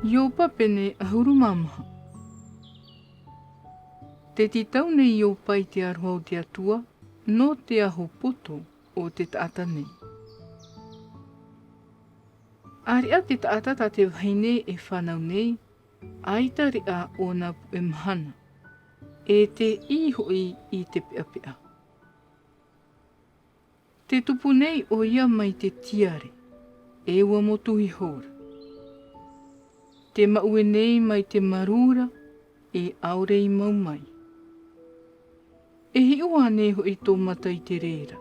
Io papene ahuru mamaha. Te titau nei io pai te aruau te atua, no te aho poto o te taata nei. Aria te taata ta te waine e whanau nei, aita ria o na pu e mahana, e te ihoi i te peapea. Te tupu nei o ia mai te tiare, e ua motu i hora. Te maue nei mai te marura, e aure i mau mai. E hi ua ne hoi tō mata i te reira.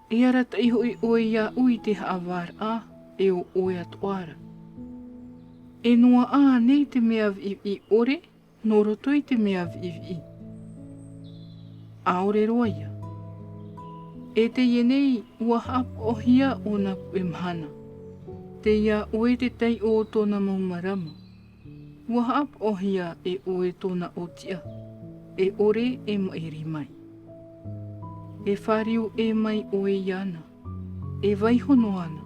E ara tai hoi oe ia ui te haawar a, e o oe atuara. E noa a nei te mea i ore, no roto i te mea i. Aore roa ia. E te ienei ua hap o hia o na e mahana. Te ia oe te tei o tōna maumarama. Ua hap o hia e oe tōna otia. E ore e mairi mai. E whariu e mai oe iana. E waihono ana.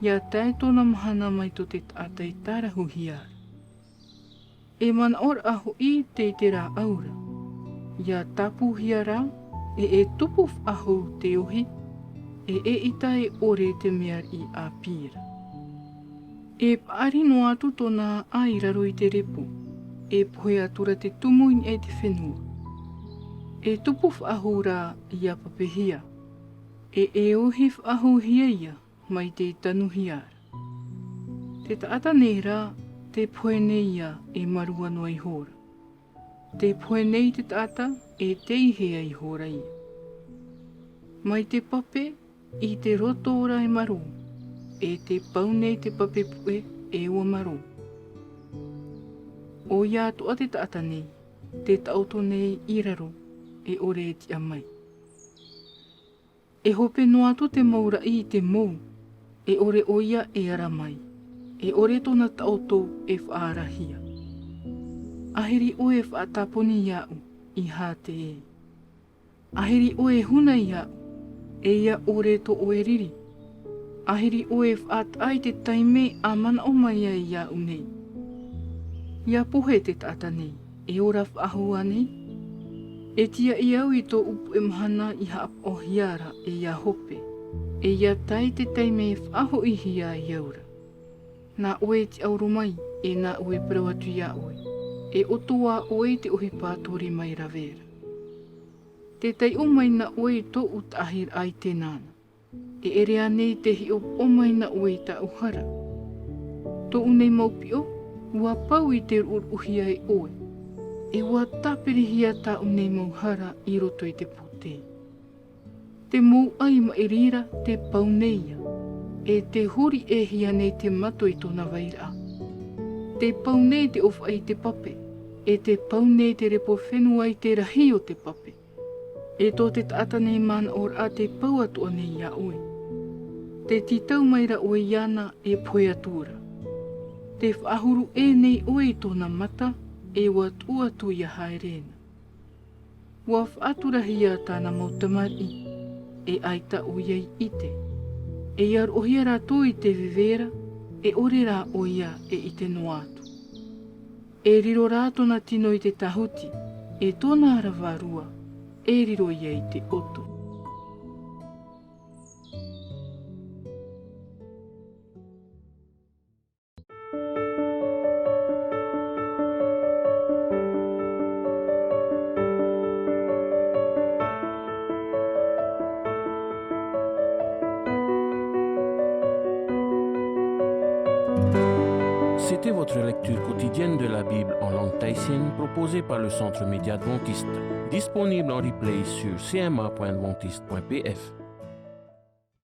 Ia tae tōna mahana mai to te taata i tarahu hiara. E mana ora aho i te rā aura. Ia tapu hiara e tupu aho te ohi. E itai ore te mea i a pira. E paari no atu tōna airaro i te repo. E pohe atura te tumuin e te whenua. E tupu whahu rā ia papehia. E ohi whahu hia ia mai te tanu hiara. Te taata nei rā, te pohe nei ia e marua no ai hora. Te pohe nei te taata e te ihea i hora ia. Mai te pape i te roto ora e maru. E te pau nei te pape pue e ua maru. O ia toa te taata nei, te tauto nei iraro e ore e tia mai. E hope no atu te maura i te mou, e ore o ia e ara mai, e ore tona tauto e whaarahia. Aheri o e whaataponi iau i hā te e. Aheri o e huna iau, e ia ore to o e riri. Aheri o e whaatai te taime a mana o mai ai iau nei. Ia pohe te taata nei, e ora whaahua nei. E tia iau i tō upu e mahana i haap o hiara e ia hope. E ia tai te taime e whaaho i hia i aura. Nā oe te auru mai, e nā oe perawatu ia oe. E otoa oe te ohi pātori mai ravera. Te tai o mai na oe tō utahir ai te nāna. E ere nei te hi o mai na oe ta uhara. Tō unei maupio, ua pau i te uruhia e oe. E ua tapirihia ta unei mauhara i roto i te pote. Te mou ai mairira te pau neia. E te huri e hia nei te mato i tōna vaira. Te pau nei te ofa i te pape. E te pau nei te repo whenua i te rahi o te pape. E tō te taata nei mana or a te pau atua nei ia oe. Te titau maira oe iana e poe atura. Te whaahuru e nei oe tōna mata e ua tuatu ia haerena. Ua whaaturahi tāna mautamari e aita o iei ite. E iar ohia rātou i te vivera e ore rā o ia e ite no atu. E riro rā tōna tino i te tahuti e tōna arawarua e riro ia i te oto. C'était votre lecture quotidienne de la Bible en langue tahitienne proposée par le Centre Média Adventiste, disponible en replay sur cma.adventiste.pf.